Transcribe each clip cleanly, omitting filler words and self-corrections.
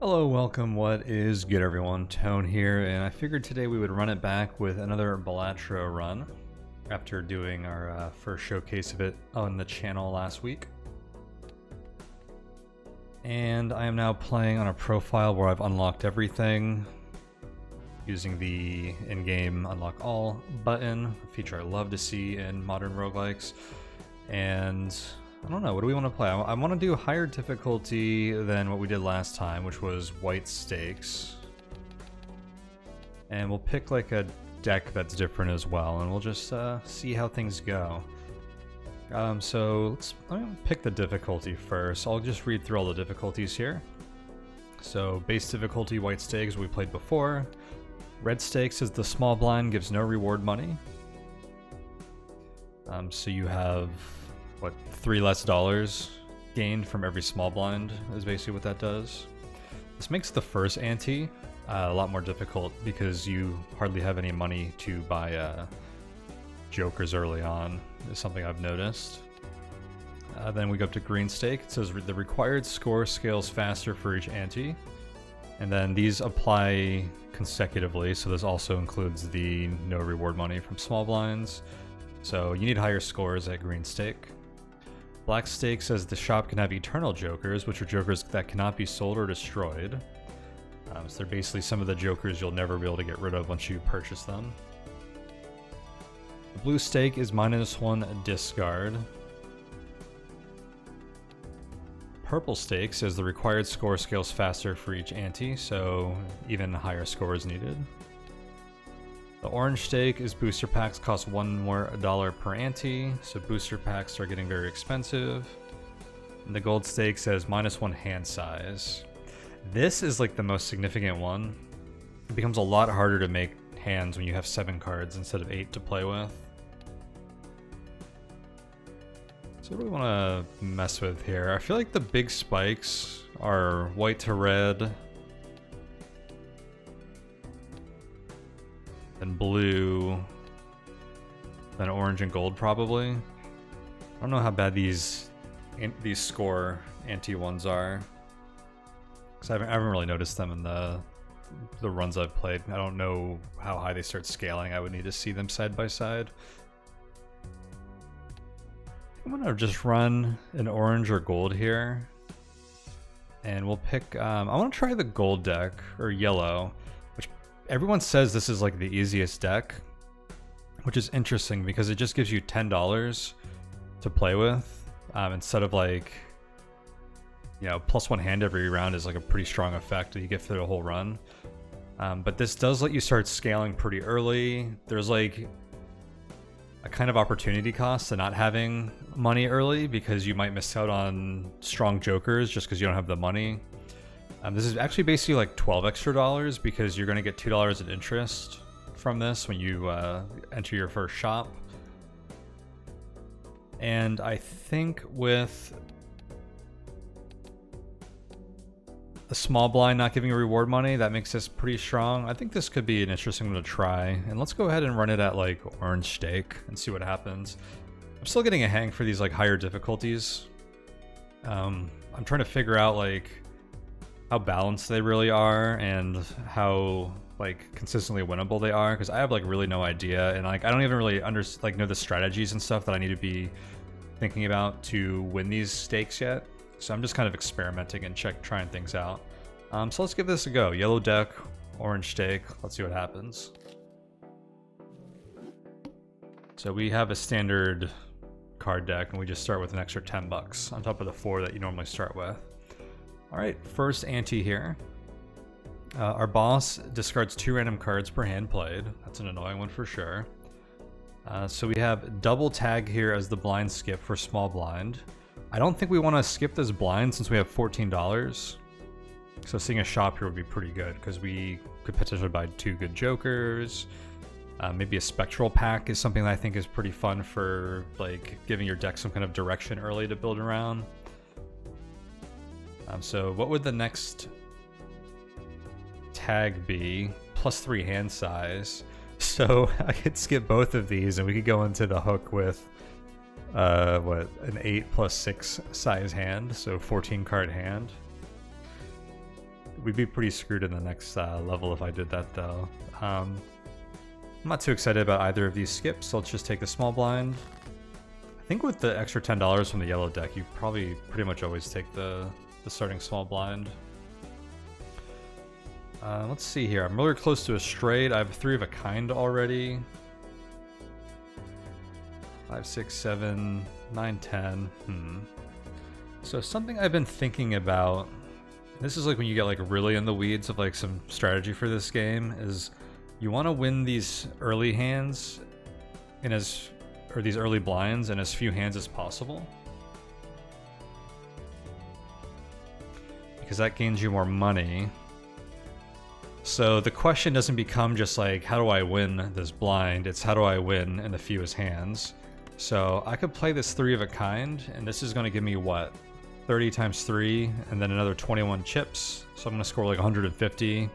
Hello, welcome, what is good everyone? Tone here, and I figured today we would run it back with another Balatro run after doing our first showcase of it on the channel last week. And I am now playing on a profile where I've unlocked everything using the in-game unlock all button, a feature I love to see in modern roguelikes. And I don't know, what do we want to play? I want to do higher difficulty than what we did last time, which was white stakes. And we'll pick like a deck that's different as well, and we'll just see how things go. So let me pick the difficulty first. I'll just read through all the difficulties here. So base difficulty, white stakes, we played before. Red stakes is the small blind, gives no reward money. So you have what, $3 less gained from every small blind is basically what that does. This makes the first ante a lot more difficult because you hardly have any money to buy jokers early on, is something I've noticed. Then we go up to green stake. It says the required score scales faster for each ante. And then these apply consecutively, so this also includes the no reward money from small blinds. So you need higher scores at green stake. Black stake says the shop can have eternal jokers, which are jokers that cannot be sold or destroyed. So they're basically some of the jokers you'll never be able to get rid of once you purchase them. The blue stake is -1 discard. Purple stake says the required score scales faster for each ante, so even higher score is needed. The orange stake is booster packs cost $1 more per ante, so booster packs are getting very expensive. And the gold stake says -1 hand size. This is like the most significant one. It becomes a lot harder to make hands when you have 7 cards instead of 8 to play with. So what do we want to mess with here? I feel like the big spikes are white to red, then blue, then orange and gold probably. I don't know how bad these score ante ones are, because I haven't really noticed them in the runs I've played. I don't know how high they start scaling. I would need to see them side by side. I'm gonna just run an orange or gold here, and we'll pick. I want to try the gold deck or yellow. Everyone says this is like the easiest deck, which is interesting because it just gives you $10 to play with, instead of like, you know, +1 hand every round is like a pretty strong effect that you get through the whole run. But this does let you start scaling pretty early. There's like a kind of opportunity cost to not having money early because you might miss out on strong jokers just because you don't have the money. This is actually basically like $12 extra because you're going to get $2 in interest from this when you enter your first shop. And I think with the small blind not giving a reward money, that makes this pretty strong. I think this could be an interesting one to try. And let's go ahead and run it at like orange stake and see what happens. I'm still getting a hang for these like higher difficulties. I'm trying to figure out like how balanced they really are and how like consistently winnable they are, because I have like really no idea, and like I don't even really know the strategies and stuff that I need to be thinking about to win these stakes yet. So I'm just kind of experimenting and trying things out. So let's give this a go. Yellow deck, orange stake. Let's see what happens. So we have a standard card deck, and we just start with an extra $10 on top of the 4 that you normally start with. Alright, first ante here. Our boss discards 2 random cards per hand played. That's an annoying one for sure. So we have double tag here as the blind skip for small blind. I don't think we want to skip this blind since we have $14. So seeing a shop here would be pretty good because we could potentially buy 2 good jokers. Maybe a spectral pack is something that I think is pretty fun for like giving your deck some kind of direction early to build around. So what would the next tag be? +3 hand size. So I could skip both of these and we could go into the hook with what, an 8 + 6 size hand, so 14 card hand. we'd be pretty screwed in the next level if I did that though. I'm not too excited about either of these skips, so let's just take the small blind. I think with the extra $10 from the yellow deck, you probably pretty much always take the starting small blind. Let's see here. I'm really close to a straight. I have 3 of a kind already. 5, 6, 7, 9, 10. So something I've been thinking about, this is like when you get like really in the weeds of like some strategy for this game, is you want to win these early hands in or these early blinds in as few hands as possible. Because that gains you more money. So the question doesn't become just like, how do I win this blind? It's how do I win in the fewest hands? So I could play this 3 of a kind, and this is going to give me what? 30 times 3, and then another 21 chips. So I'm going to score like 150. So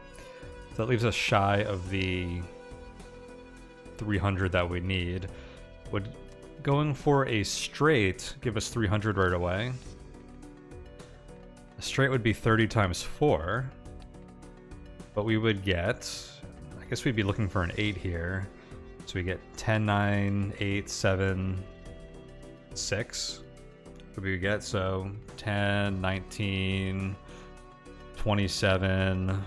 that leaves us shy of the 300 that we need. Would going for a straight give us 300 right away? A straight would be 30 times 4. But we would get, I guess we'd be looking for an 8 here. So we get 10, 9, 8, 7, 6. What do we get? So 10, 19, 27,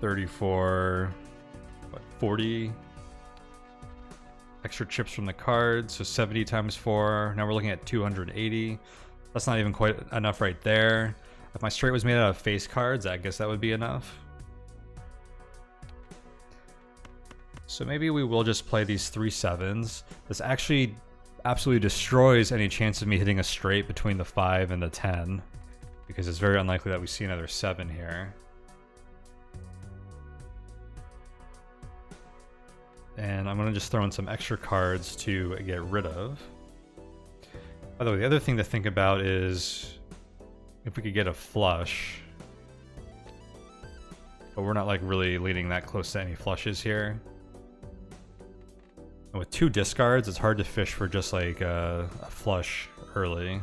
34, what, 40 extra chips from the card. So 70 times 4. Now we're looking at 280. That's not even quite enough right there. If my straight was made out of face cards, I guess that would be enough. So maybe we will just play these 3 7s. This actually absolutely destroys any chance of me hitting a straight between the 5 and the 10, because it's very unlikely that we see another 7 here. And I'm going to just throw in some extra cards to get rid of. By the way, the other thing to think about is if we could get a flush. But we're not like really leading that close to any flushes here. And with 2 discards, it's hard to fish for just like a flush early.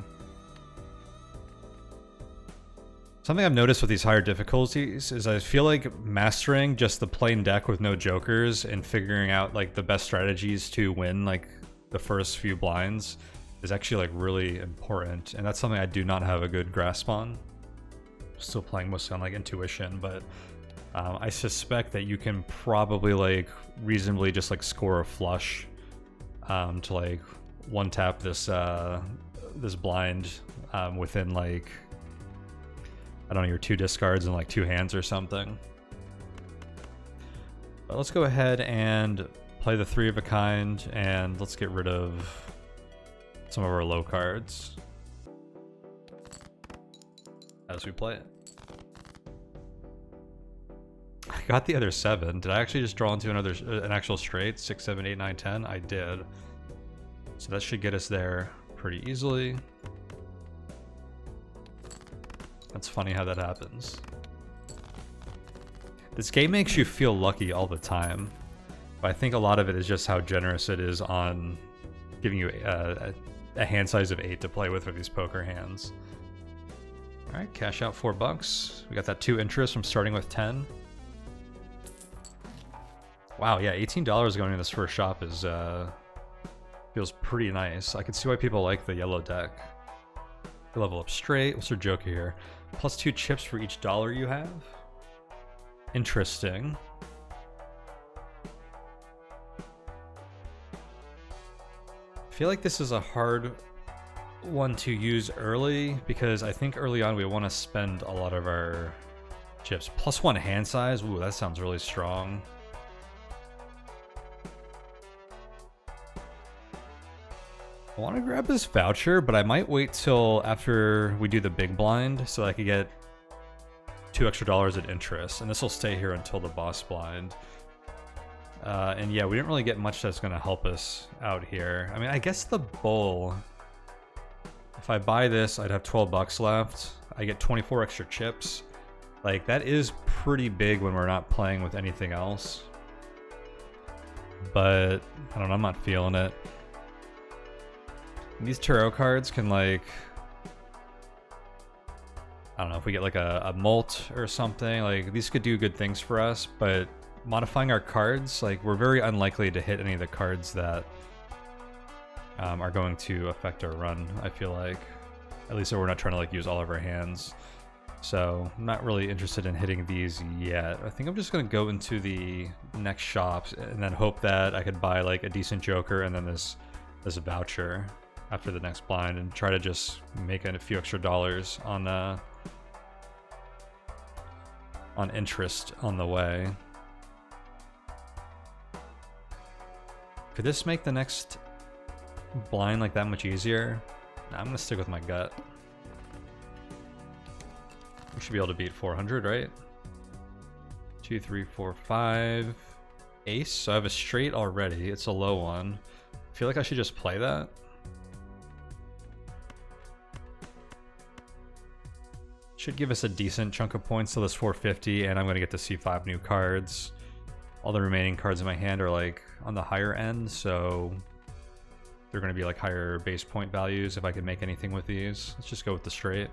Something I've noticed with these higher difficulties is I feel like mastering just the plain deck with no jokers and figuring out like the best strategies to win like the first few blinds is actually like really important, and that's something I do not have a good grasp on. Still playing mostly on like intuition, but I suspect that you can probably like reasonably just like score a flush to like one tap this this blind within like, I don't know, your 2 discards and like 2 hands or something. But let's go ahead and play the 3 of a kind, and let's get rid of some of our low cards as we play it. I got the other 7. Did I actually just draw into an actual straight? 6, 7, 8, 9, 10? I did. So that should get us there pretty easily. That's funny how that happens. This game makes you feel lucky all the time, but I think a lot of it is just how generous it is on giving you a hand size of 8 to play with these poker hands. Alright, cash out $4. We got that 2 interest from starting with 10. Wow, yeah, $18 going in this first shop is feels pretty nice. I can see why people like the yellow deck. Level up straight. What's our joker here? Plus 2 chips for each dollar you have. Interesting. I feel like this is a hard one to use early, because I think early on we want to spend a lot of our chips. Plus 1 hand size. Ooh, that sounds really strong. I want to grab this voucher, but I might wait till after we do the big blind so I could get $2 extra at interest, and this will stay here until the boss blind. And yeah, we didn't really get much that's going to help us out here. I mean, I guess the bowl, if I buy this, I'd have $12 left. I get 24 extra chips. Like, that is pretty big when we're not playing with anything else. But, I don't know, I'm not feeling it. These tarot cards can, like, I don't know if we get like a molt or something. Like these could do good things for us, but modifying our cards, like we're very unlikely to hit any of the cards that are going to affect our run, I feel like. At least if we're not trying to like use all of our hands. So I'm not really interested in hitting these yet. I think I'm just gonna go into the next shops and then hope that I could buy like a decent joker and then this voucher after the next blind and try to just make a few extra dollars on interest on the way. Could this make the next blind like that much easier? Nah, I'm gonna stick with my gut. We should be able to beat 400, right? 2, 3, 4, 5. Ace. So I have a straight already. It's a low one. I feel like I should just play that. Should give us a decent chunk of points to this 450, and I'm going to get to see 5 new cards. All the remaining cards in my hand are like on the higher end, so they're going to be like higher base point values if I can make anything with these. Let's just go with the straight.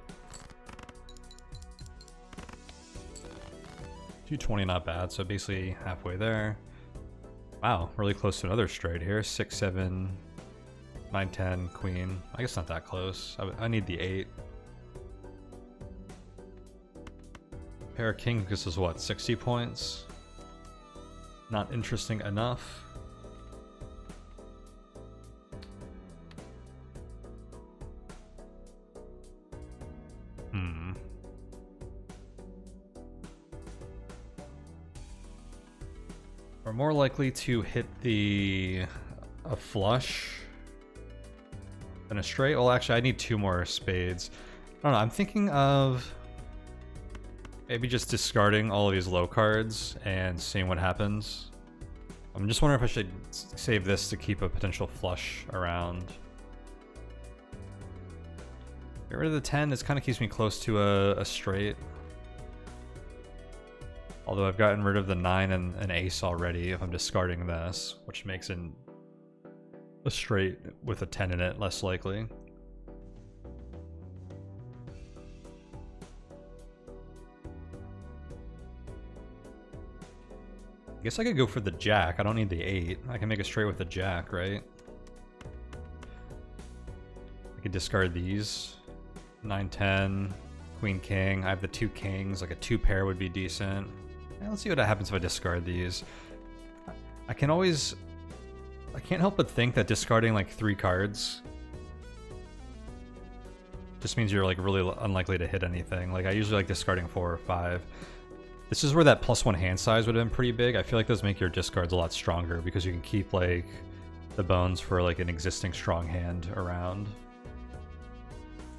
220, not bad, so basically halfway there. Wow, really close to another straight here. 6, 7, 9, 10, queen. I guess not that close. I need the 8. Pair of kings, this is what, 60 points? Not interesting enough. We're more likely to hit a flush than a straight. Well, actually, I need 2 more spades. I don't know, I'm thinking of maybe just discarding all of these low cards and seeing what happens. I'm just wondering if I should save this to keep a potential flush around. Get rid of the 10, this kind of keeps me close to a straight. Although I've gotten rid of the 9 and an ace already if I'm discarding this, which makes a straight with a 10 in it less likely. I guess I could go for the jack. I don't need the 8. I can make a straight with the jack, right? I could discard these. 9, 10, queen, king. I have the 2 kings. Like a 2 pair would be decent. Yeah, let's see what happens if I discard these. I can't help but think that discarding like 3 cards just means you're like really unlikely to hit anything. Like I usually like discarding 4 or 5. This is where that +1 hand size would have been pretty big. I feel like those make your discards a lot stronger because you can keep like the bones for like an existing strong hand around.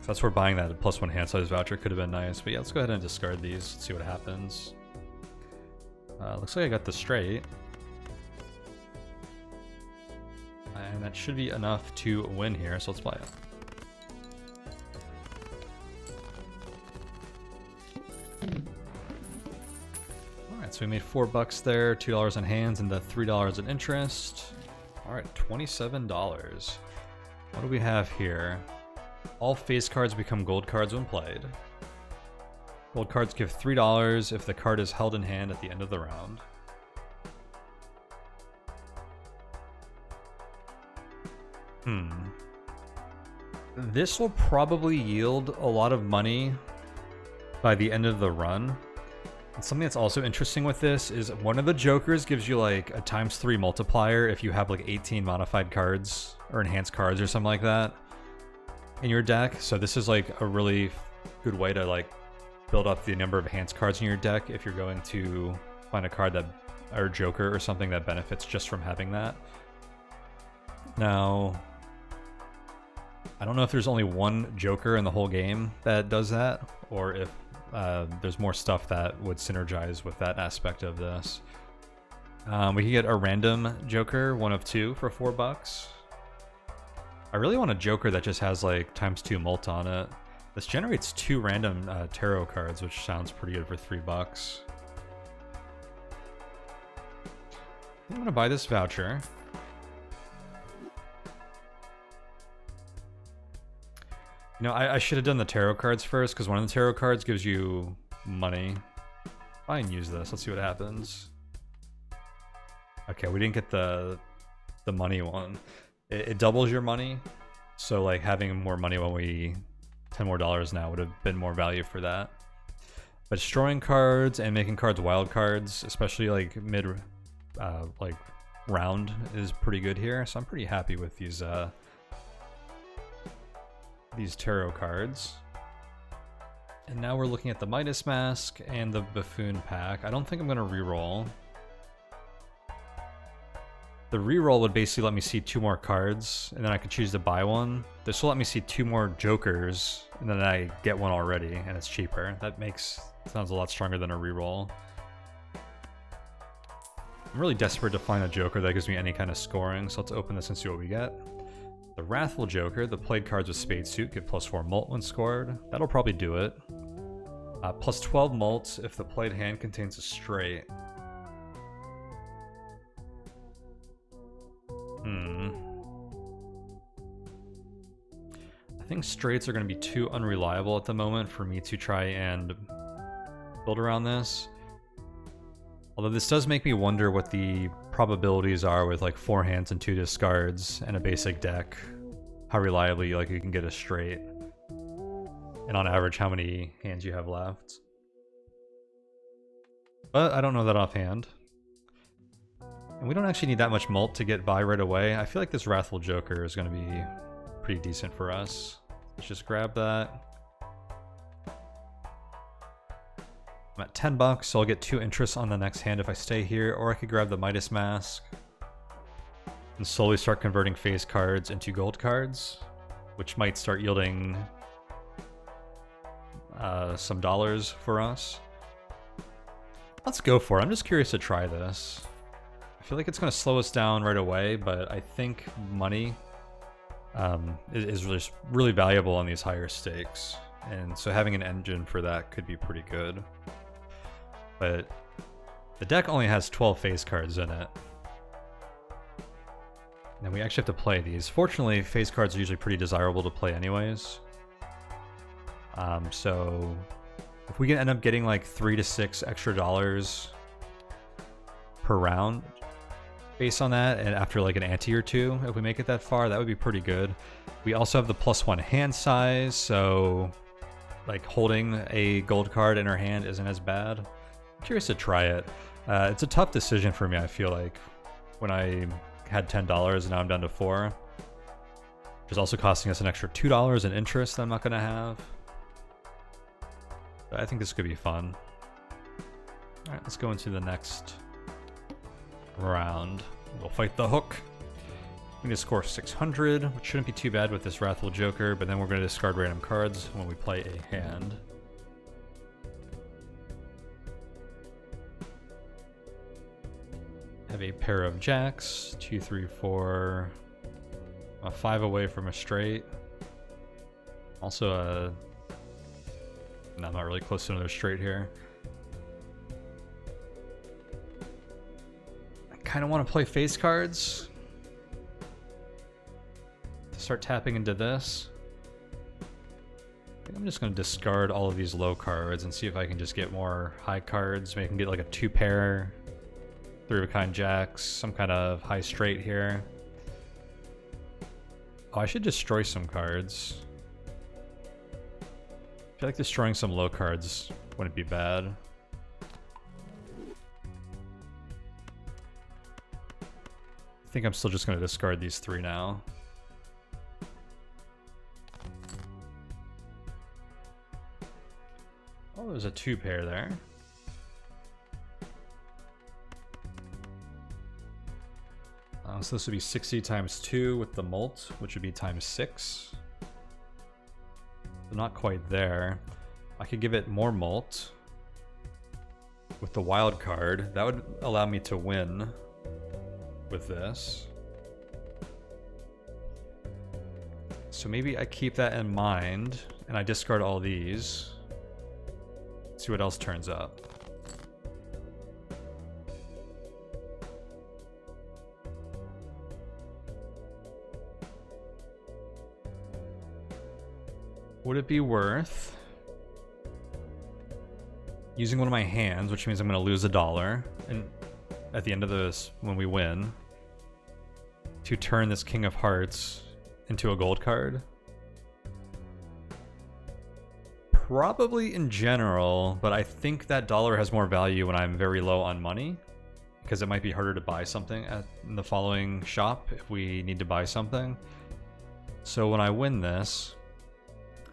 So that's where buying that +1 hand size voucher could have been nice. But yeah, let's go ahead and discard these. Let's see what happens. Looks like I got the straight. And that should be enough to win here, so let's play it. Alright, so we made $4 there, $2 in hands, and the $3 in interest. Alright, $27. What do we have here? All face cards become gold cards when played. Gold cards give $3 if the card is held in hand at the end of the round. This will probably yield a lot of money by the end of the run. And something that's also interesting with this is one of the jokers gives you like a ×3 multiplier if you have like 18 modified cards or enhanced cards or something like that in your deck. So this is like a really good way to like build up the number of enhanced cards in your deck if you're going to find a card that, or joker or something that benefits just from having that. Now, I don't know if there's only one joker in the whole game that does that, or if there's more stuff that would synergize with that aspect of this. We can get a random joker, 1 of 2 for $4. I really want a joker that just has like ×2 mult on it. This generates 2 random tarot cards, which sounds pretty good for $3. I'm gonna buy this voucher. You know, I should have done the tarot cards first, because one of the tarot cards gives you money. Try and use this. Let's see what happens. Okay, we didn't get the money one. It doubles your money, so like having more money when we $10 more now would have been more value for that. But destroying cards and making cards wild cards, especially like mid like round, is pretty good here. So I'm pretty happy with these tarot cards. And now we're looking at the Midas Mask and the Buffoon pack. I don't think I'm gonna reroll. The reroll would basically let me see 2 more cards, and then I could choose to buy one. This will let me see 2 more Jokers, and then I get one already, and it's cheaper. That sounds a lot stronger than a reroll. I'm really desperate to find a Joker that gives me any kind of scoring, so let's open this and see what we get. The Wrathful Joker, the played cards with Spade Suit give +4 mult when scored. That'll probably do it. +12 mult if the played hand contains a straight. I think straights are going to be too unreliable at the moment for me to try and build around this. Although this does make me wonder what the probabilities are with like 4 hands and 2 discards and a basic deck. How reliably like you can get a straight. And on average how many hands you have left. But I don't know that offhand. And we don't actually need that much mult to get by right away. I feel like this Wrathful Joker is going to be pretty decent for us. Let's just grab that. I'm at $10, so I'll get 2 interest on the next hand if I stay here, or I could grab the Midas Mask and slowly start converting face cards into gold cards, which might start yielding some dollars for us. Let's go for it. I'm just curious to try this. I feel like it's going to slow us down right away, but I think money is just really valuable on these higher stakes. And so having an engine for that could be pretty good. But the deck only has 12 face cards in it. And we actually have to play these. Fortunately, face cards are usually pretty desirable to play anyways. So if we can end up getting like $3 to $6 extra dollars per round based on that, and after like an ante or two, if we make it that far, that would be pretty good. We also have the +1 hand size, so like holding a gold card in our hand isn't as bad. I'm curious to try it. It's a tough decision for me, I feel like, when I had $10 and now I'm down to $4. It's also costing us an extra $2 in interest that I'm not going to have. But I think this could be fun. Alright, let's go into the next round. We'll fight the hook. We need to score 600, which shouldn't be too bad with this Wrathful Joker, but then we're going to discard random cards when we play a hand. Have a pair of jacks, 2, 3, 4, 5 away from a straight. Also no, I'm not really close to another straight here. I kind of want to play face cards to start tapping into this. I think I'm just going to discard all of these low cards and see if I can just get more high cards. Maybe I can get like a 2-pair, 3-of-a-kind jacks, some kind of high straight here. Oh, I should destroy some cards. I feel like destroying some low cards wouldn't be bad. I think I'm still just going to discard these 3 now. Oh, there's a 2-pair there. So this would be 60 times 2 with the mult, which would be times 6. Not quite there. I could give it more mult with the wild card. That would allow me to win with this. So maybe I keep that in mind and I discard all these. See what else turns up. Would it be worth using one of my hands, which means I'm going to lose $1, and at the end of this, when we win, to turn this King of Hearts into a gold card? Probably in general, but I think that dollar has more value when I'm very low on money, because it might be harder to buy something in the following shop if we need to buy something. So when I win this,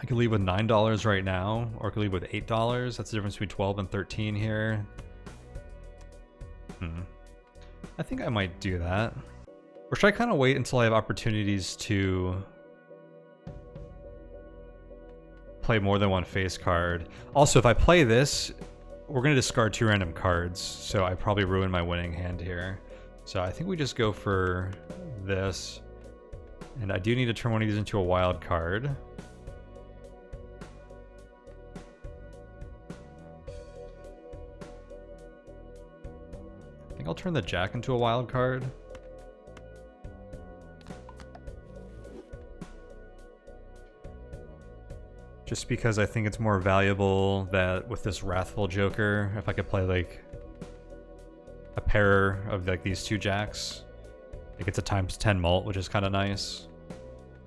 I could leave with $9 right now, or I could leave with $8. That's the difference between 12 and 13 here. I think I might do that. Or should I kind of wait until I have opportunities to play more than one face card? Also, if I play this, we're going to discard 2 random cards, so I probably ruin my winning hand here. So I think we just go for this. And I do need to turn one of these into a wild card. I think I'll turn the Jack into a wild card. Just because I think it's more valuable that with this Wrathful Joker, if I could play like a pair of like these 2 Jacks, it gets a ×10 mult, which is kind of nice.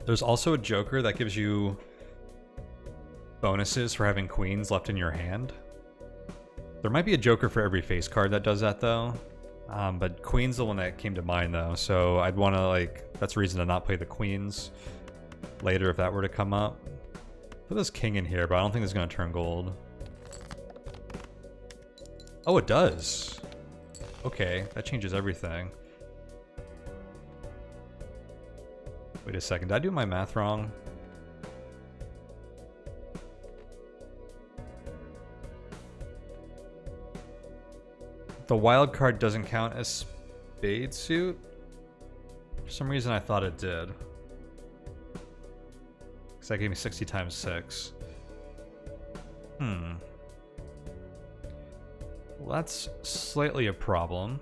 There's also a Joker that gives you bonuses for having queens left in your hand. There might be a Joker for every face card that does that though. But queen's the one that came to mind though, so I'd want to that's a reason to not play the queens later if that were to come up. Put this king in here, but I don't think it's going to turn gold. Oh, it does. Okay, that changes everything. Wait a second, did I do my math wrong? The wild card doesn't count as spade suit? For some reason I thought it did. Because that gave me 60 times 6. Well, that's slightly a problem.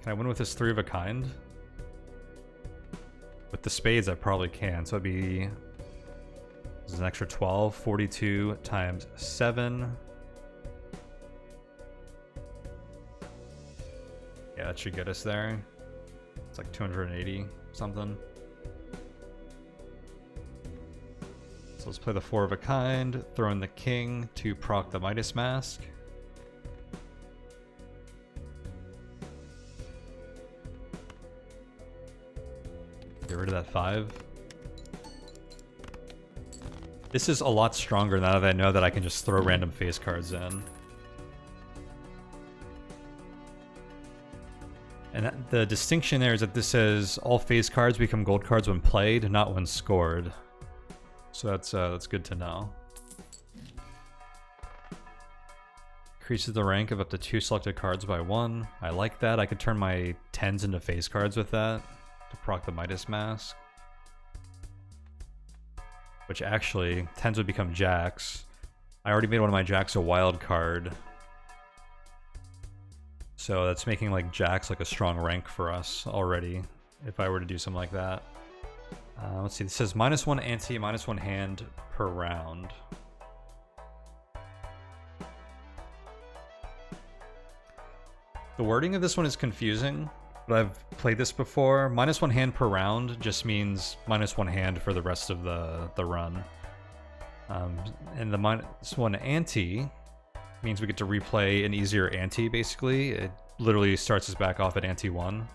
Can I win with this 3 of a kind? With the spades, I probably can. So it'd be... This is an extra 12. 42 times 7. Yeah, that should get us there. It's like 280 something. So let's play the 4 of a kind, throw in the king to proc the Midas Mask. Get rid of that 5. This is a lot stronger now that I know that I can just throw random face cards in. And the distinction there is that this says all face cards become gold cards when played, not when scored. So that's good to know. Increases the rank of up to 2 selected cards by 1. I like that. I could turn my 10s into face cards with that to proc the Midas Mask. Which actually, 10s would become jacks. I already made one of my jacks a wild card. So that's making like jacks like a strong rank for us already, if I were to do something like that. Let's see, this says -1 ante, -1 hand per round. The wording of this one is confusing, but I've played this before. -1 hand per round just means -1 hand for the rest of the run. And the -1 ante means we get to replay an easier ante, basically. It literally starts us back off at ante 1.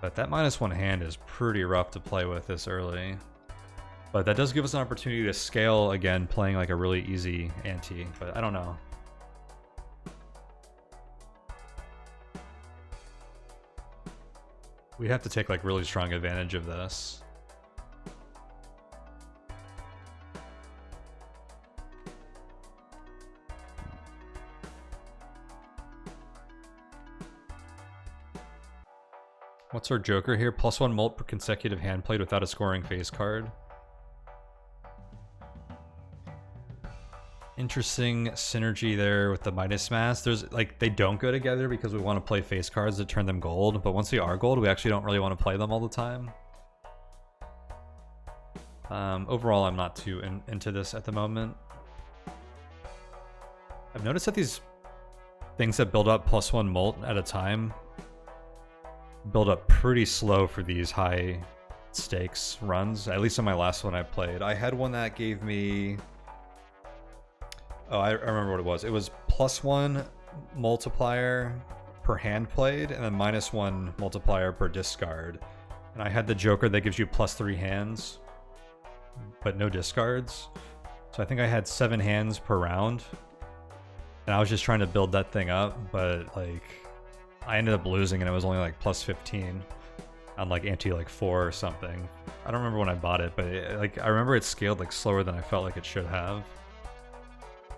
But that -1 hand is pretty rough to play with this early. But that does give us an opportunity to scale again, playing like a really easy ante, but I don't know. We have to take like really strong advantage of this. What's our joker here? +1 mult per consecutive hand played without a scoring face card. interesting synergy there with the Midas Mask. There's like, they don't go together because we want to play face cards to turn them gold, but once they are gold, we actually don't really want to play them all the time. Overall, I'm not too into this at the moment. I've noticed that these things that build up +1 molt at a time build up pretty slow for these high stakes runs, at least on my last one I played. I had one that gave me... Oh, I remember what it was. It was +1 multiplier per hand played, and then -1 multiplier per discard. And I had the Joker that gives you +3 hands, but no discards. So I think I had 7 hands per round. And I was just trying to build that thing up, but like I ended up losing and it was only like +15 on like ante like 4 or something. I don't remember when I bought it, but I remember it scaled like slower than I felt like it should have.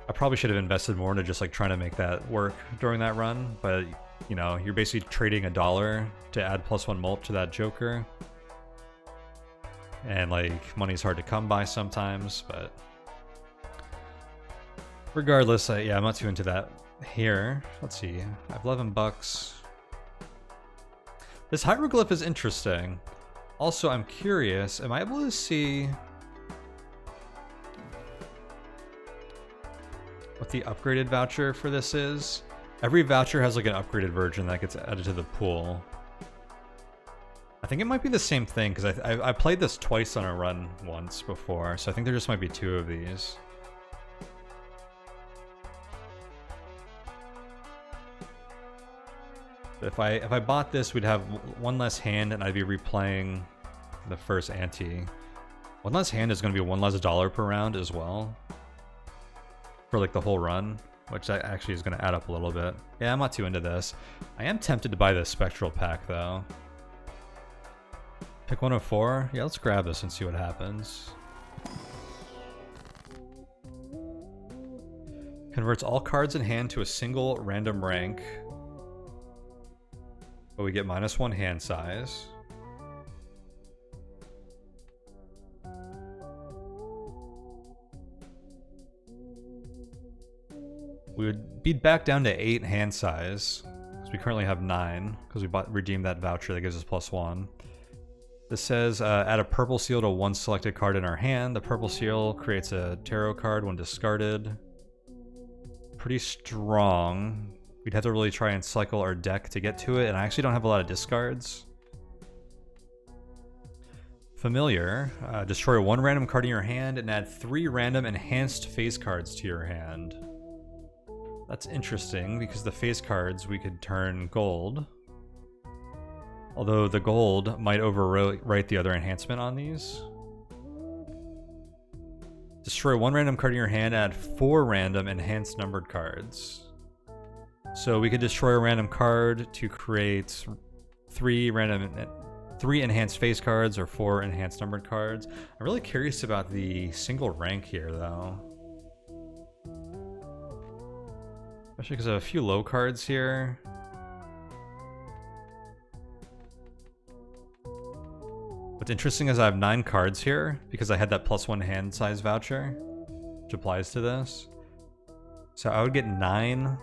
I probably should have invested more into just like trying to make that work during that run, but you know, you're basically trading $1 to add +1 molt to that Joker. And like money's hard to come by sometimes, but regardless, yeah, I'm not too into that here. Let's see, I have 11 bucks. This hieroglyph is interesting. Also, I'm curious, am I able to see what the upgraded voucher for this is? Every voucher has like an upgraded version that gets added to the pool. I think it might be the same thing, because I played this twice on a run once before, so I think there just might be 2 of these. If I bought this, we'd have 1 less hand and I'd be replaying the first ante. 1 less hand is going to be $1 less per round as well for like the whole run, which actually is going to add up a little bit. Yeah, I'm not too into this. I am tempted to buy the Spectral pack though. Pick 104? Yeah, let's grab this and see what happens. Converts all cards in hand to a single random rank. But we get -1 hand size. We would be back down to 8 hand size, because we currently have 9, because we redeemed that voucher that gives us +1. This says, add a purple seal to 1 selected card in our hand. The purple seal creates a tarot card when discarded. Pretty strong. We'd have to really try and cycle our deck to get to it, and I actually don't have a lot of discards. Familiar. Destroy 1 random card in your hand and add 3 random enhanced face cards to your hand. That's interesting, because the face cards we could turn gold. Although the gold might overwrite the other enhancement on these. Destroy 1 random card in your hand, add 4 random enhanced numbered cards. So we could destroy a random card to create 3 enhanced face cards or 4 enhanced numbered cards. I'm really curious about the single rank here though. Especially because I have a few low cards here. What's interesting is I have 9 cards here because I had that +1 hand size voucher, which applies to this. So I would get 9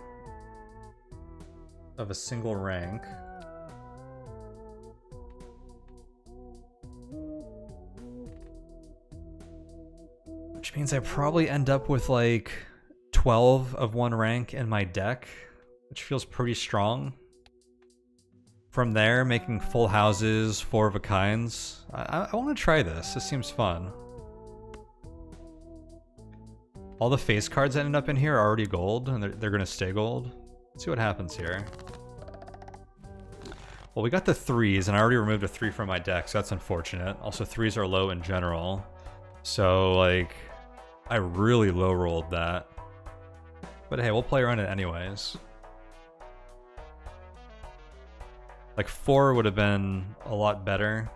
of a single rank. Which means I probably end up with like 12 of 1 rank in my deck, which feels pretty strong. From there, making full houses, 4 of a kinds. I want to try this. This seems fun. All the face cards that end up in here are already gold, and they're going to stay gold. Let's see what happens here. Well, we got the 3s, and I already removed a 3 from my deck, so that's unfortunate. Also, 3s are low in general. So, like, I really low rolled that. But hey, we'll play around it anyways. Like 4 would have been a lot better,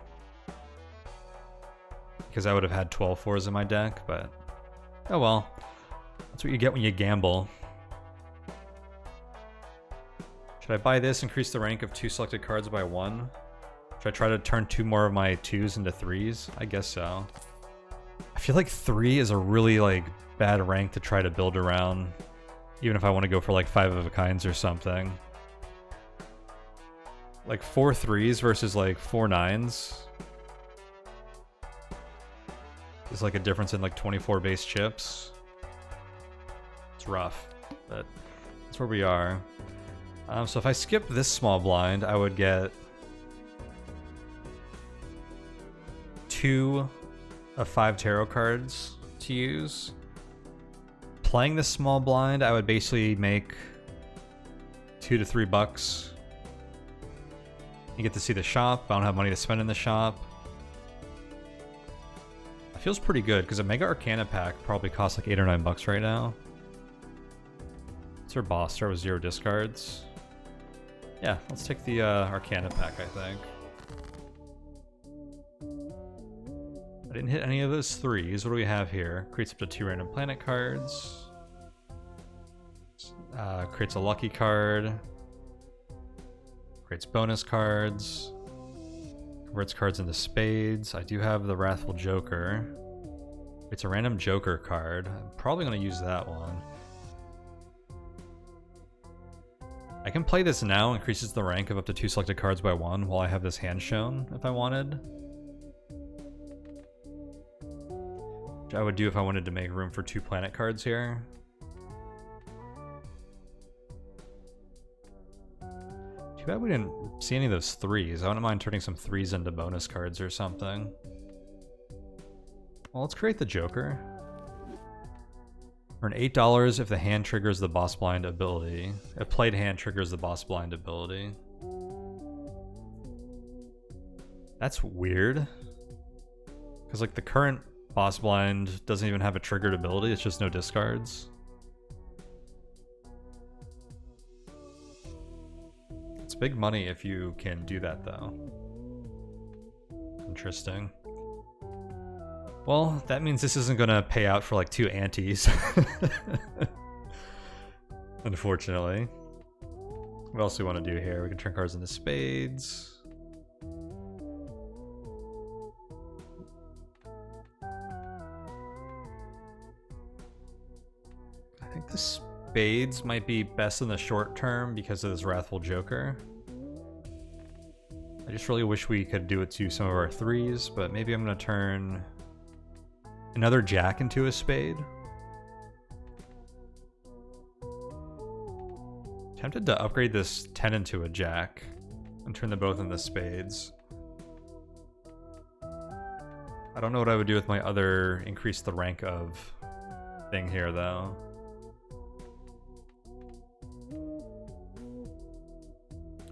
because I would have had 12 4s in my deck, but oh well. That's what you get when you gamble. Should I buy this, increase the rank of 2 selected cards by 1? Should I try to turn 2 more of my 2s into 3s? I guess so. I feel like 3 is a really like bad rank to try to build around, even if I want to go for like 5 of a kinds or something. Like 4 3s versus like 4 9s is like a difference in like 24 base chips. It's rough, but that's where we are. So if I skip this small blind, I would get 2 of 5 tarot cards to use. Playing this small blind, I would basically make $2 to $3. You get to see the shop. I don't have money to spend in the shop. It feels pretty good because a Mega Arcana pack probably costs like $8 or $9 right now. It's our boss. Start with 0 discards. Yeah, let's take the Arcana pack, I think. I didn't hit any of those 3s. What do we have here? Creates up to 2 random planet cards. Creates a lucky card. Creates bonus cards. Converts cards into spades. I do have the Wrathful Joker. It's a random Joker card. I'm probably going to use that one. I can play this now, increases the rank of up to 2 selected cards by 1 while I have this hand shown, if I wanted. Which I would do if I wanted to make room for 2 planet cards here. Too bad we didn't see any of those 3s. I wouldn't mind turning some 3s into bonus cards or something. Well, let's create the Joker. Earn $8 if the hand triggers the boss blind ability. If played hand triggers the boss blind ability. That's weird. Because like the current boss blind doesn't even have a triggered ability, it's just no discards. It's big money if you can do that though. Interesting. Well, that means this isn't gonna pay out for like 2 antes. Unfortunately. What else do we want to do here? We can turn cards into spades. I think the spades might be best in the short term because of this Wrathful Joker. I just really wish we could do it to some of our 3s, but maybe I'm gonna turn another jack into a spade. Tempted to upgrade this 10 into a jack and turn them both into spades. I don't know what I would do with my other increase the rank of thing here though.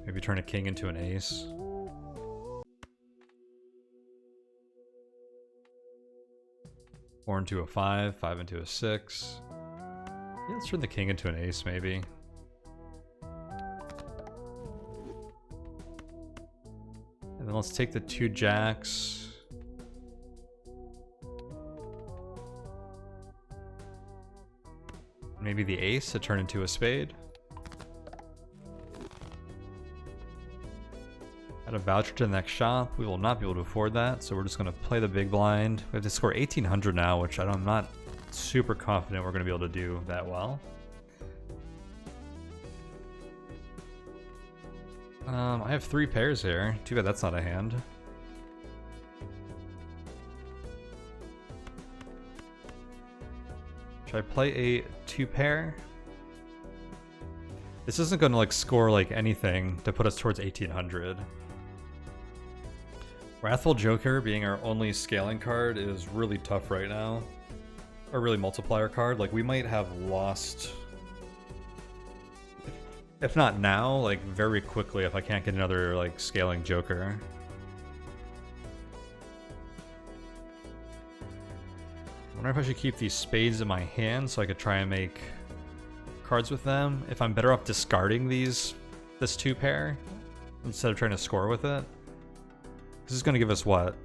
Maybe turn a king into an ace. Four into a 5, 5 into a 6. Yeah, let's turn the king into an ace, maybe. And then let's take the 2 jacks. Maybe the ace to turn into a spade. Got a voucher to the next shop. We will not be able to afford that, so we're just going to play the big blind. We have to score 1800 now, which I'm not super confident we're going to be able to do that well. I have 3 pairs here. Too bad that's not a hand. Should I play a 2 pair? This isn't going to like score like anything to put us towards 1800. Wrathful Joker being our only scaling card is really tough right now. Or really multiplier card. Like we might have lost, if not now, like very quickly if I can't get another like scaling Joker. I wonder if I should keep these spades in my hand so I could try and make cards with them. If I'm better off discarding this 2 pair instead of trying to score with it. This is going to give us what?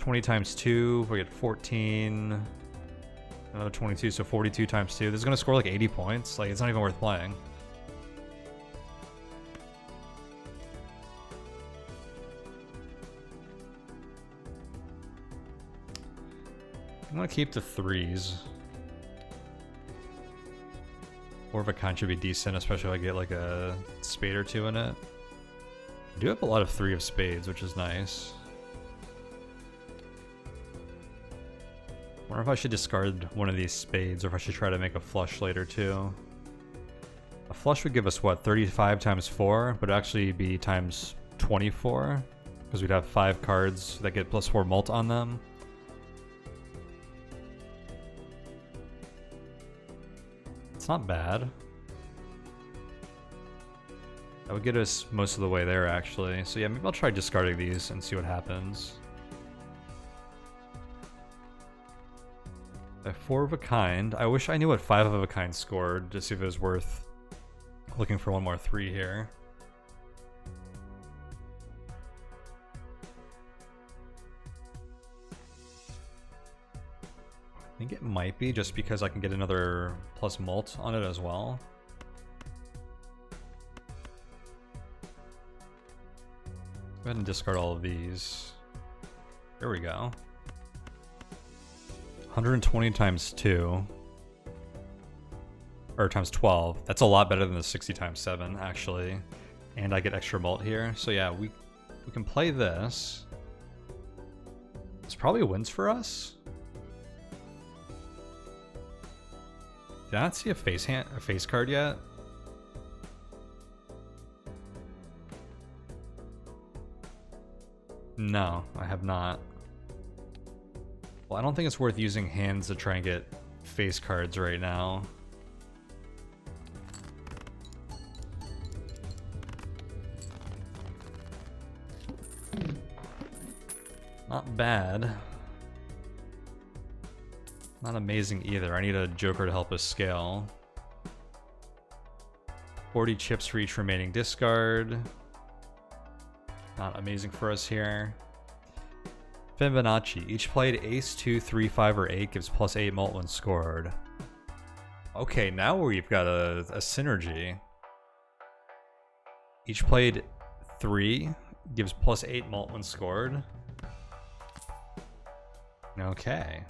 20 times 2, we get 14, another 22, so 42 times 2. This is going to score like 80 points. Like, it's not even worth playing. I'm gonna keep the 3s. 4 of a kind should be decent, especially if I get like a spade or 2 in it. I do have a lot of 3 of spades, which is nice. I wonder if I should discard one of these spades, or if I should try to make a flush later too. A flush would give us what, 35 times 4, but it'd actually be times 24, because we'd have 5 cards that get +4 mult on them. It's not bad. That would get us most of the way there, actually. So yeah, maybe I'll try discarding these and see what happens. I have 4 of a kind. I wish I knew what 5 of a kind scored, to see if it was worth looking for one more 3 here. I think it might be, just because I can get another plus mult on it as well. Go ahead and discard all of these. There we go. 120 times 2. Or times 12. That's a lot better than the 60 times 7, actually. And I get extra mult here. So yeah, we can play this. This probably wins for us. Did I not see a face card yet? No, I have not. Well, I don't think it's worth using hands to try and get face cards right now. Not bad. Not amazing either. I need a joker to help us scale. 40 chips for each remaining discard. Not amazing for us here. Fibonacci. Each played ace, 2, 3, 5, or 8 gives +8 mult when scored. Okay, now we've got a synergy. Each played 3 gives +8 mult when scored. Okay.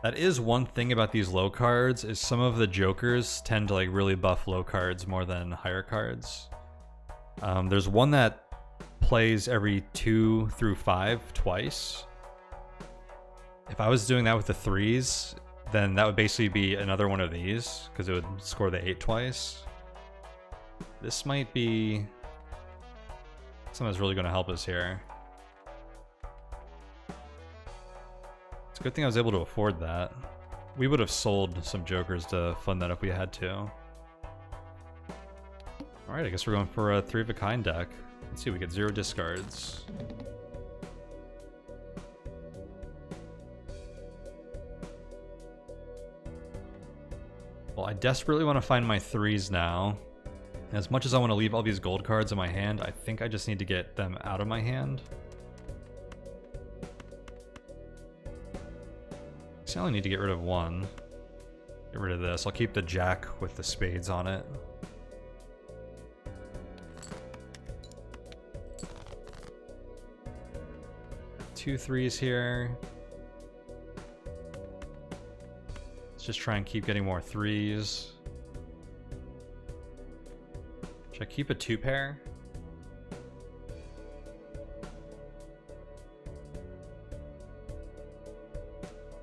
That is one thing about these low cards, is some of the jokers tend to like really buff low cards more than higher cards. There's one that plays every 2 through 5 twice. If I was doing that with the 3s, then that would basically be another one of these, because it would score the 8 twice. This might be something that's really going to help us here. It's a good thing I was able to afford that. We would have sold some jokers to fund that if we had to. Alright, I guess we're going for a 3 of a kind deck. Let's see, we get 0 discards. Well, I desperately want to find my 3s now. As much as I want to leave all these gold cards in my hand, I think I just need to get them out of my hand. I only need to get rid of 1. Get rid of this. I'll keep the jack with the spades on it. Two 3s here. Let's just try and keep getting more 3s. Should I keep a 2 pair?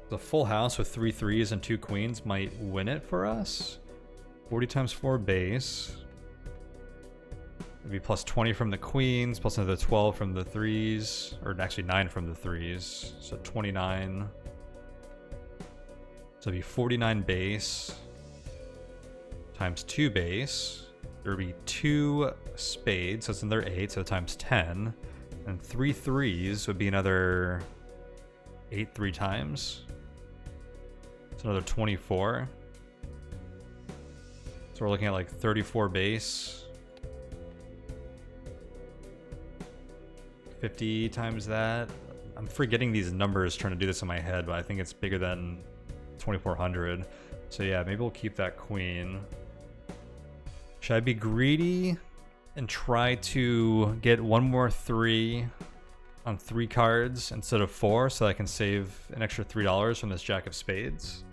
The full house with 3 3s and 2 queens might win it for us. 40 times 4 base. It'd be plus 20 from the queens, plus another 12 from the 3s. Or actually 9 from the 3s. So 29. So it'd be 49 base. Times 2 base. There would be 2 spades, so it's another 8, so times 10. And 3 3s would be another 8 3 times. It's another 24. So we're looking at like 34 base. 50 times that. I'm forgetting these numbers trying to do this in my head, but I think it's bigger than 2400. So yeah, maybe we'll keep that queen. Should I be greedy and try to get one more 3 on 3 cards instead of 4 so I can save an extra $3 from this Jack of Spades.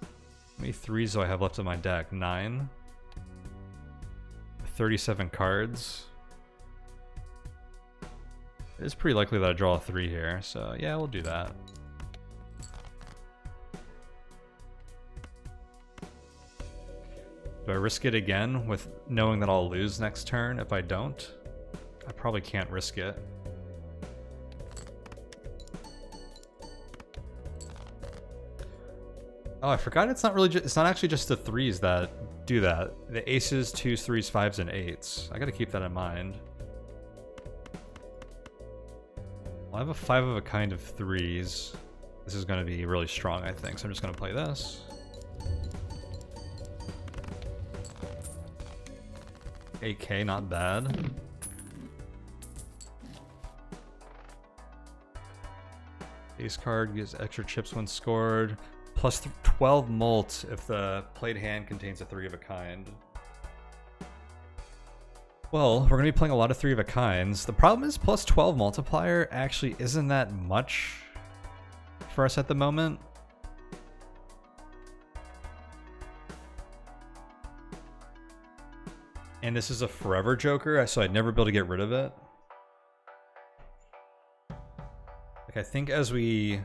How many 3s do I have left in my deck? 9. 37 cards. It is pretty likely that I draw a 3 here, so yeah, we'll do that. Do I risk it again with knowing that I'll lose next turn if I don't? I probably can't risk it. Oh, I forgot it's not really it's not actually just the 3s that do that. The aces, 2s, 3s, 5s, and 8s. I gotta keep that in mind. Well, I have a 5 of a kind of 3s. This is gonna be really strong, I think, so I'm just gonna play this. AK, not bad. Ace card gives extra chips when scored. Plus 12 mult if the played hand contains a 3 of a kind. Well, we're going to be playing a lot of 3 of a kinds. The problem is plus 12 multiplier actually isn't that much for us at the moment. And this is a forever joker, so I'd never be able to get rid of it. Like, I think as we...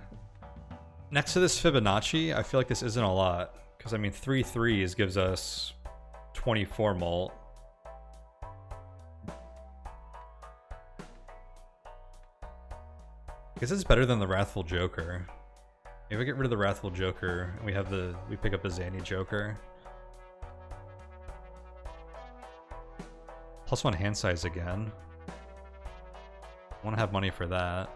Next to this Fibonacci, I feel like this isn't a lot. Because, I mean, 3 3s gives us 24 mult. I guess it's better than the Wrathful Joker. If we get rid of the Wrathful Joker, and we pick up a Zany Joker. +1 hand size again. I want to have money for that.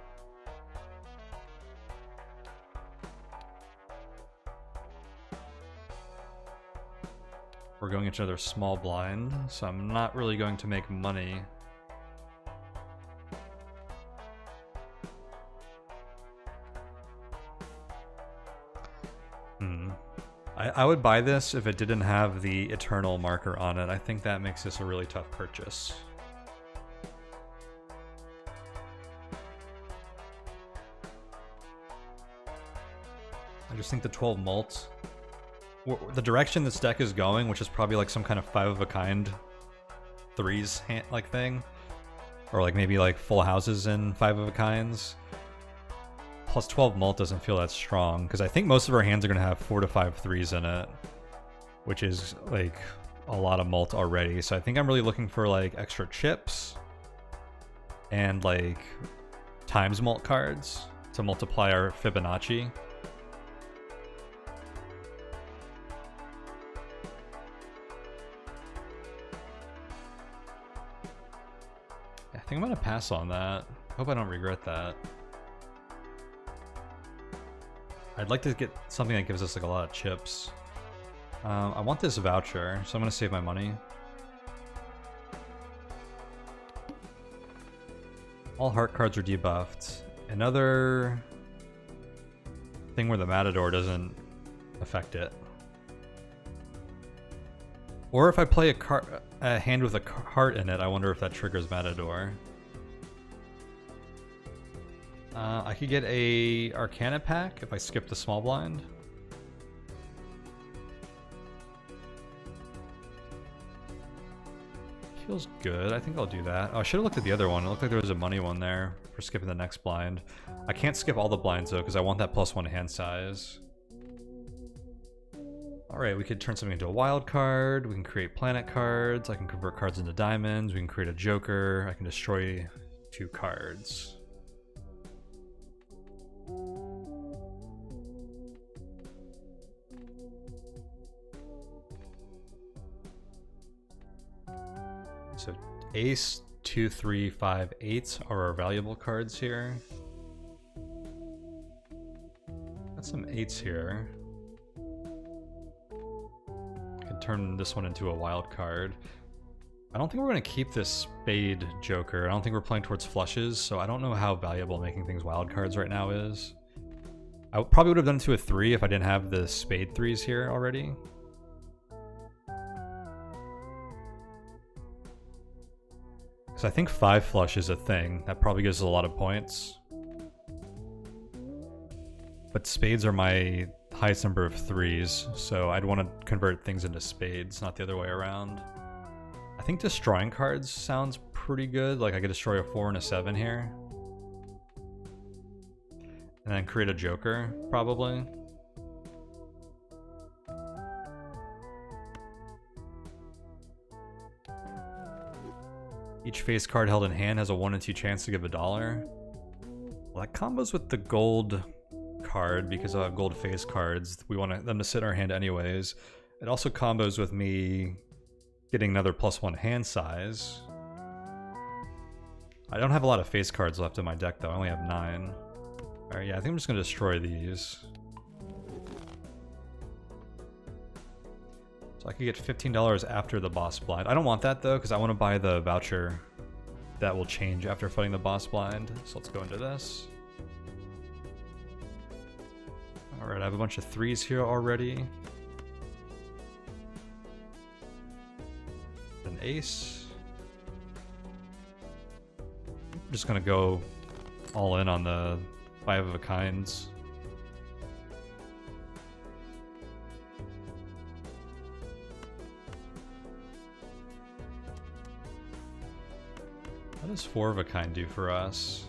We're going into another small blind, so I'm not really going to make money. I would buy this if it didn't have the Eternal marker on it. I think that makes this a really tough purchase. I just think the 12 mult, the direction this deck is going, which is probably like some kind of 5 of a kind 3s like thing, or like maybe like full houses and 5 of a kinds. Plus 12 mult doesn't feel that strong, because I think most of our hands are going to have 4 to 5 3s in it, which is like a lot of mult already. So I think I'm really looking for like extra chips and like times mult cards to multiply our Fibonacci. I think I'm going to pass on that. Hope I don't regret that. I'd like to get something that gives us like a lot of chips. I want this voucher, so I'm going to save my money. All heart cards are debuffed. Another thing where the Matador doesn't affect it. Or if I play a hand with a heart in it, I wonder if that triggers Matador. I could get a Arcana pack if I skip the small blind. Feels good. I think I'll do that. Oh, I should have looked at the other one. It looked like there was a money one there for skipping the next blind. I can't skip all the blinds though because I want that +1 hand size. Alright, we could turn something into a wild card. We can create planet cards. I can convert cards into diamonds. We can create a joker. I can destroy 2 cards. So ace, 2, 3, 5, 8 are our valuable cards here. Got some 8s here. I can turn this one into a wild card. I don't think we're going to keep this spade joker. I don't think we're playing towards flushes, so I don't know how valuable making things wild cards right now is. I probably would have done it to a 3 if I didn't have the spade 3s here already. Because I think 5 flush is a thing. That probably gives us a lot of points. But spades are my highest number of 3s, so I'd want to convert things into spades, not the other way around. I think destroying cards sounds pretty good. Like I could destroy a 4 and a 7 here. And then create a joker, probably. Each face card held in hand has a 1 in 2 chance to give $1. Well, that combos with the gold card because I have gold face cards. We want them to sit in our hand anyways. It also combos with me getting another +1 hand size. I don't have a lot of face cards left in my deck though. I only have 9. Alright, yeah, I think I'm just gonna destroy these. So I could get $15 after the boss blind. I don't want that though, because I want to buy the voucher that will change after fighting the boss blind. So let's go into this. Alright, I have a bunch of 3s here already. An ace. I'm just gonna go all in on the 5 of a kinds. What does 4 of a kind do for us?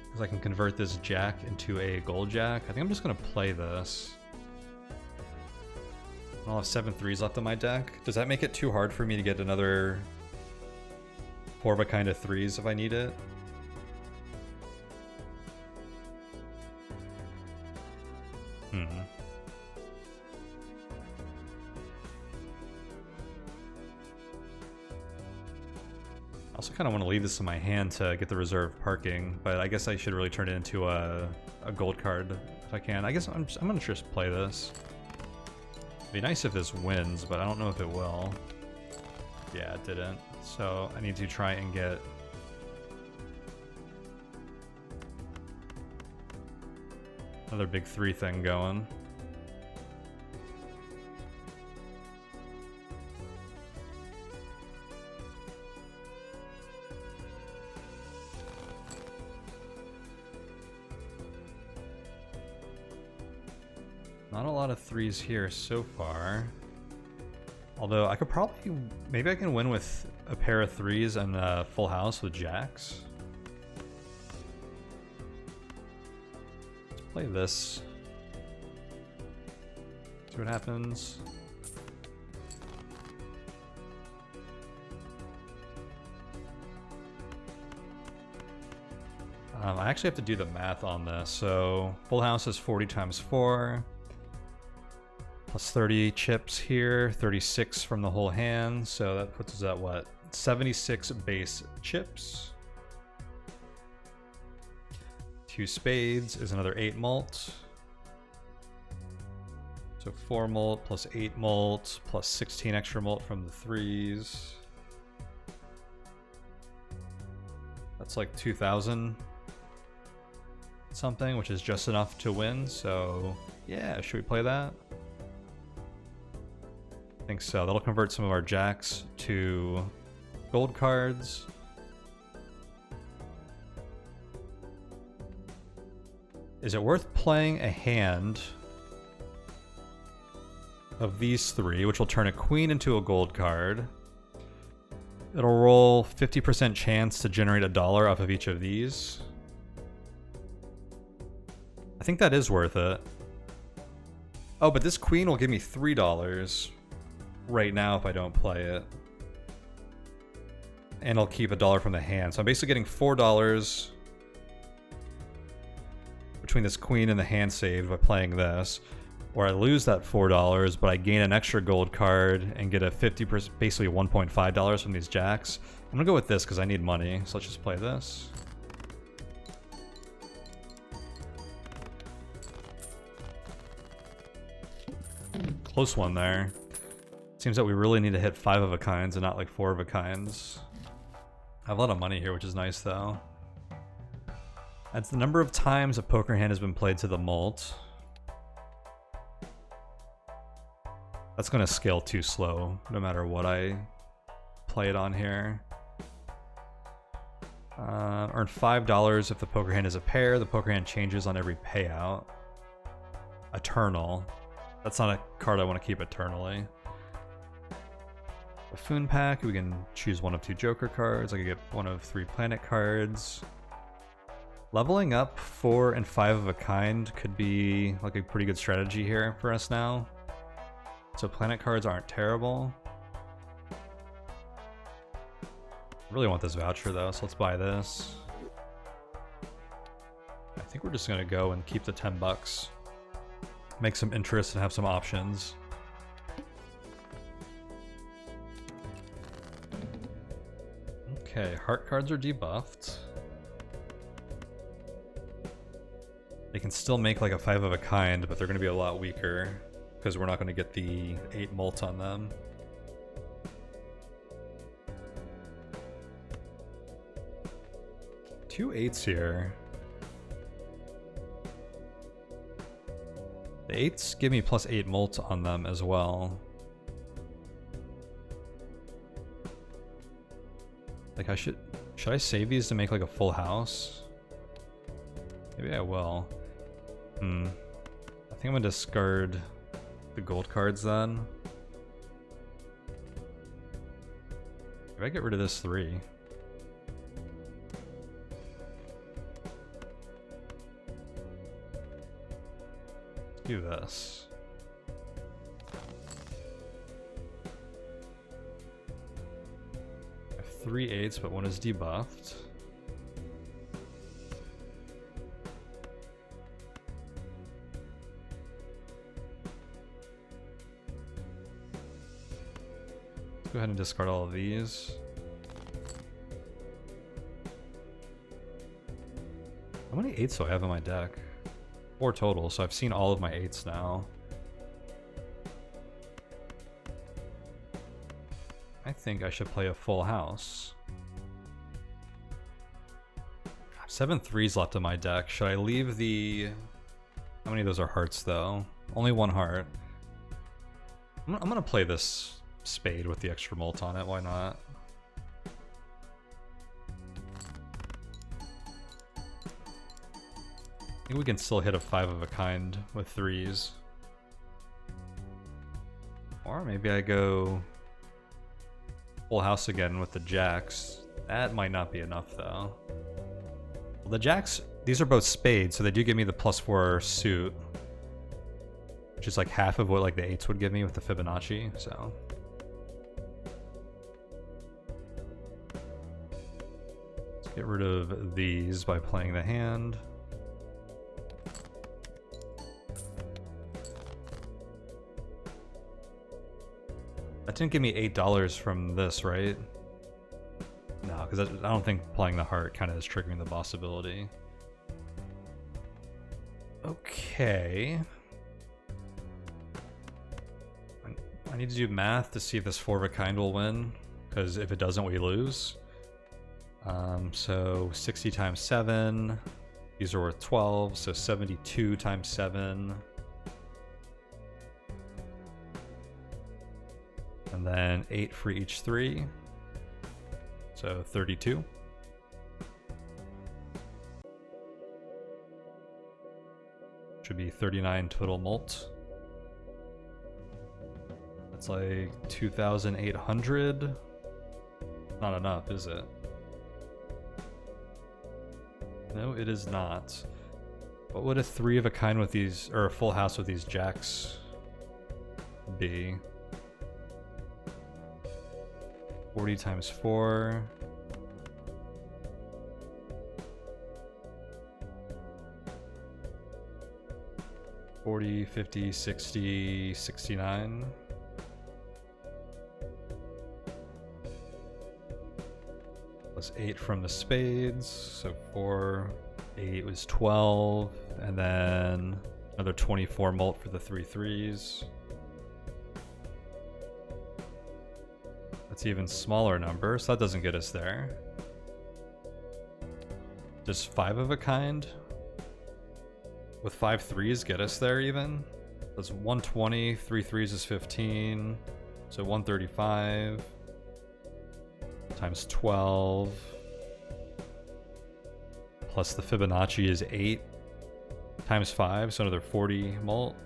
Because I can convert this jack into a gold jack. I think I'm just going to play this. I'll have 7 3s left in my deck. Does that make it too hard for me to get another 4 of a kind of 3s if I need it? I also kind of want to leave this in my hand to get the reserve parking, but I guess I should really turn it into a gold card if I can. I guess I'm going to just play this. It'd be nice if this wins, but I don't know if it will. Yeah, it didn't. So I need to try and get another big 3 thing going. Not a lot of 3s here so far. Although I could probably, maybe I can win with a pair of 3s and a full house with jacks. Let's play this. See what happens. I actually have to do the math on this. So full house is 40 times 4. Plus 30 chips here, 36 from the whole hand, so that puts us at what? 76 base chips. 2 spades is another 8 mult. So 4 mult plus 8 mult plus 16 extra mult from the 3s. That's like 2,000 something, which is just enough to win, so yeah, should we play that? I think so. That'll convert some of our jacks to gold cards. Is it worth playing a hand of these 3, which will turn a queen into a gold card? It'll roll 50% chance to generate $1 off of each of these. I think that is worth it. Oh, but this queen will give me $3 right now if I don't play it. And I'll keep $1 from the hand. So I'm basically getting $4 between this queen and the hand saved by playing this. Or I lose that $4, but I gain an extra gold card and get a 50%, basically $1.5 from these jacks. I'm gonna go with this because I need money. So let's just play this. Close one there. Seems that we really need to hit 5 of a kinds and not like 4 of a kinds. I have a lot of money here, which is nice though. That's the number of times a poker hand has been played to the mult. That's gonna scale too slow, no matter what I play it on here. Earn $5 if the poker hand is a pair. The poker hand changes on every payout. Eternal. That's not a card I want to keep eternally. Buffoon pack, we can choose one of 2 Joker cards. I could get one of 3 planet cards. Leveling up 4 and 5 of a kind could be like a pretty good strategy here for us now. So planet cards aren't terrible. I really want this voucher though, so let's buy this. I think we're just gonna go and keep the 10 bucks. Make some interest and have some options. Okay, heart cards are debuffed. They can still make like a 5 of a kind, but they're gonna be a lot weaker because we're not gonna get the 8 molt on them. Two 8s here. The 8s give me plus 8 molt on them as well. Like should I save these to make like a full house? Maybe I will. I think I'm gonna discard the gold cards then. If I get rid of this 3. Let's do this. I have 3 8s, but one is debuffed. Go ahead and discard all of these. How many 8s do I have in my deck? 4 total, so I've seen all of my 8s now. I think I should play a full house. I have 7 3s left in my deck. Should I leave the... How many of those are hearts though? Only 1 heart. I'm gonna play this spade with the extra molt on it, why not? I think we can still hit a 5 of a kind with 3s. Or maybe I go full house again with the jacks. That might not be enough though. Well, the jacks, these are both spades, so they do give me the +4 suit, which is like half of what like the 8s would give me with the Fibonacci, so. Get rid of these by playing the hand. That didn't give me $8 from this, right? No, because I don't think playing the heart kind of is triggering the boss ability. Okay. I need to do math to see if this 4 of a kind will win, because if it doesn't, we lose. So 60 times 7, these are worth 12, so 72 times 7. And then 8 for each 3, so 32. Should be 39 total molt. That's like 2,800. Not enough, is it? No, it is not. What would a 3 of a kind with these, or a full house with these jacks be? 40 times 4. $40, $50, $60, $69. Plus 8 from the spades, so 4, 8 was 12, and then another 24 molt for the 3 3s. That's even smaller number, so that doesn't get us there. Does 5 of a kind with 5 3s get us there even? That's 120, 3 threes is 15, so 135 times 12, plus the Fibonacci is 8 times 5, so another 40 mult.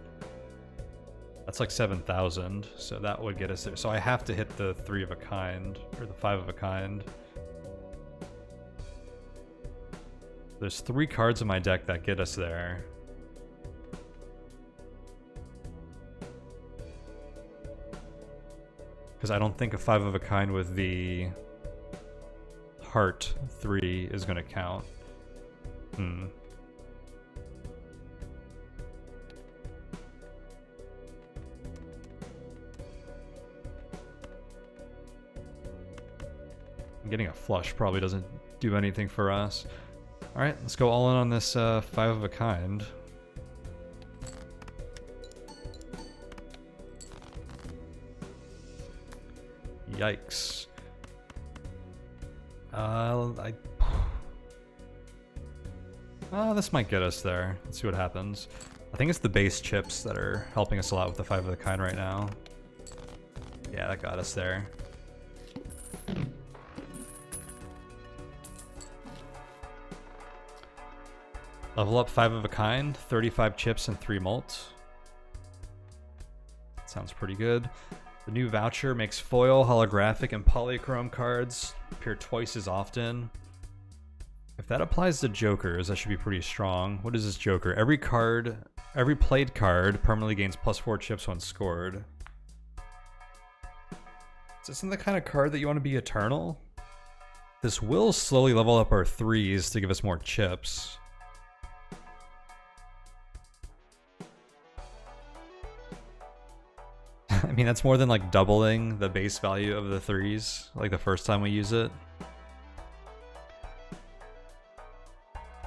That's like 7,000, so that would get us there. So I have to hit the 3 of a kind, or the 5 of a kind. There's 3 cards in my deck that get us there. Because I don't think a 5 of a kind with the heart 3 is going to count. I'm getting a flush probably doesn't do anything for us. Alright, let's go all in on this 5 of a kind. Yikes. This might get us there. Let's see what happens. I think it's the base chips that are helping us a lot with the 5 of a kind right now. Yeah, that got us there. Level up 5 of a kind, 35 chips and 3 mult. Sounds pretty good. The new voucher makes foil, holographic, and polychrome cards appear twice as often. If that applies to jokers, that should be pretty strong. What is this joker? Every played card permanently gains +4 chips when scored. Is this the kind of card that you want to be eternal? This will slowly level up our 3s to give us more chips. I mean, that's more than like doubling the base value of the 3s, like the first time we use it.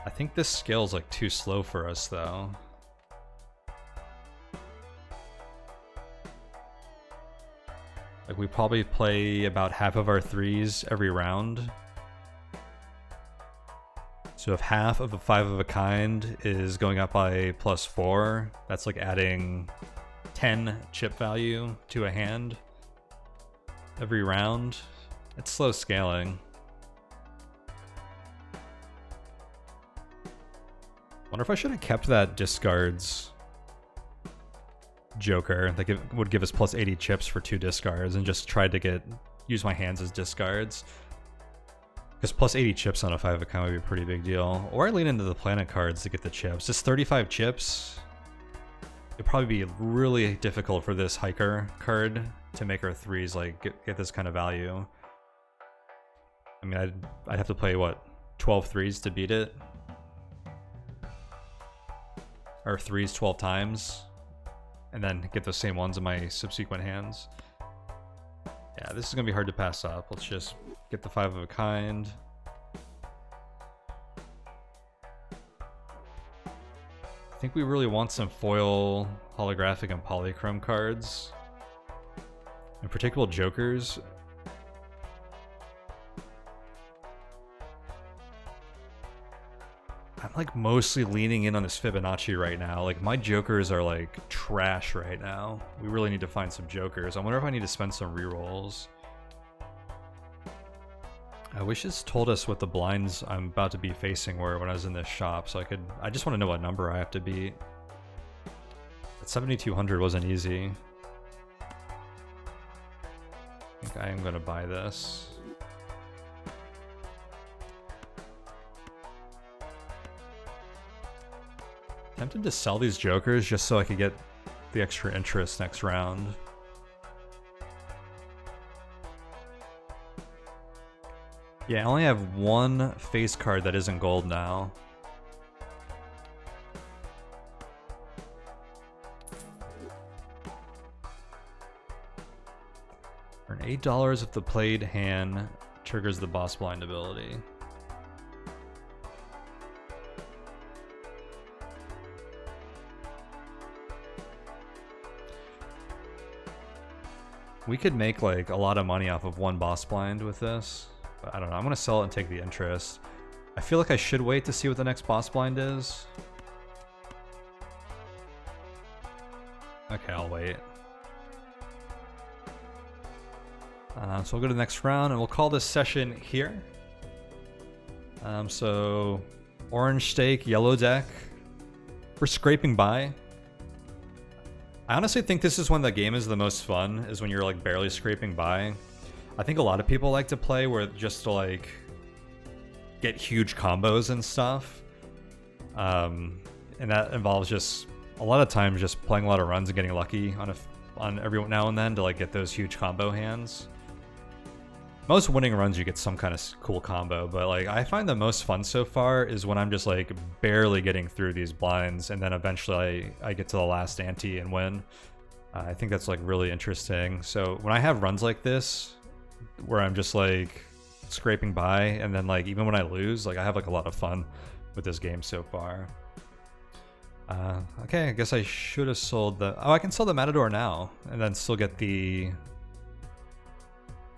I think this scale's like too slow for us though. Like we probably play about half of our 3s every round. So if half of a 5 of a kind is going up by +4, that's like adding 10 chip value to a hand every round. It's slow scaling. Wonder if I should have kept that discards joker that would give us +80 chips for 2 discards and just tried to use my hands as discards. Because +80 chips on a 5 of a kind would be a pretty big deal. Or I lean into the planet cards to get the chips. Just 35 chips. It'd probably be really difficult for this hiker card to make our 3s like get this kind of value. I mean, I'd have to play what, 12 3s to beat it, or 3s 12 times, and then get those same ones in my subsequent hands. Yeah, this is gonna be hard to pass up. Let's just get the 5 of a kind. I think we really want some foil, holographic, and polychrome cards. In particular, jokers. I'm like mostly leaning in on this Fibonacci right now. Like my jokers are like trash right now. We really need to find some jokers. I wonder if I need to spend some rerolls. I wish it's told us what the blinds I'm about to be facing were when I was in this shop, so I just want to know what number I have to beat. That 7,200 wasn't easy. I think I am going to buy this. Tempted to sell these jokers just so I could get the extra interest next round. Yeah, I only have one face card that isn't gold now. Earn $8 if the played hand triggers the boss blind ability. We could make like a lot of money off of one boss blind with this. But I don't know, I'm gonna sell it and take the interest. I feel like I should wait to see what the next boss blind is. Okay, I'll wait. So we'll go to the next round and we'll call this session here. So orange stake, yellow deck. We're scraping by. I honestly think this is when the game is the most fun, is when you're like barely scraping by. I think a lot of people like to play where just to like get huge combos and stuff. And that involves just a lot of times just playing a lot of runs and getting lucky on every now and then to like get those huge combo hands. Most winning runs you get some kind of cool combo, but like I find the most fun so far is when I'm just like barely getting through these blinds and then eventually I get to the last ante and win. I think that's like really interesting. So when I have runs like this where I'm just like scraping by and then like even when I lose, like I have like a lot of fun with this game so far. Okay, I guess I should have sold the... Oh, I can sell the Matador now and then still get the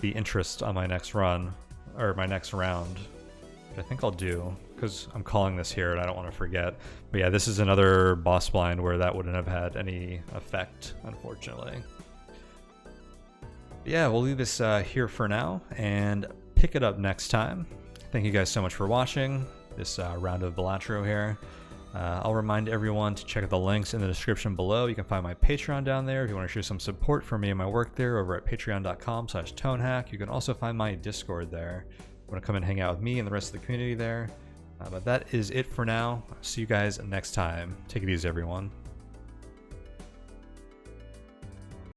interest on my next run, or my next round, which I think I'll do, because I'm calling this here and I don't want to forget. But yeah, this is another boss blind where that wouldn't have had any effect, unfortunately. But yeah, we'll leave this here for now and pick it up next time. Thank you guys so much for watching this round of Balatro here. I'll remind everyone to check out the links in the description below. You can find my Patreon down there if you want to show some support for me and my work there over at patreon.com/tonehack. You can also find my Discord there. You want to come and hang out with me and the rest of the community there. But that is it for now. See you guys next time. Take it easy, everyone.